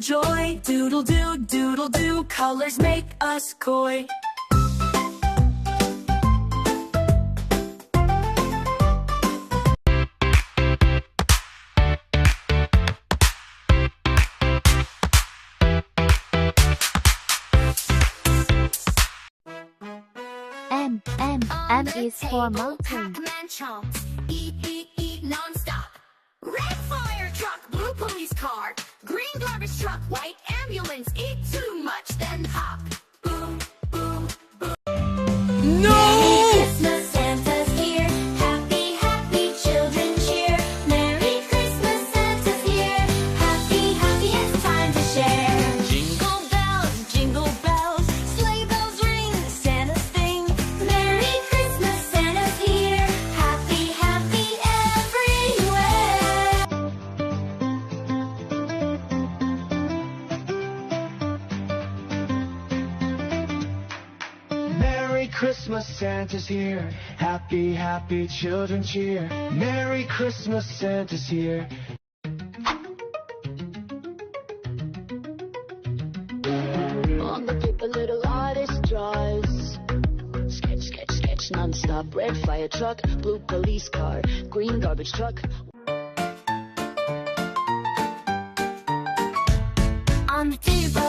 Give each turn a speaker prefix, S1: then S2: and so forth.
S1: joy. Doodle doo, colors make us coy.
S2: M is for mountain.
S3: Pac-Man chomps. Eat non-stop. Red fire truck, blue police car, green garbage truck, white ambulance. Eat too much, then hop. Boom, boom, boom.
S1: No!
S3: Merry Christmas, Santa's here. Happy, happy children cheer. Merry Christmas, Santa's here. Happy, happy, it's time to share. Jingle bells, sleigh bells ring, Santa's thing. Merry Christmas, Santa's here. Happy, happy everywhere.
S4: Merry Christmas, Santa's here. Happy, happy children cheer. Merry Christmas, Santa's here.
S5: On the paper, little artist draws. Sketch, sketch, sketch, non-stop. Red fire truck, blue police car, green garbage truck.
S3: On the table.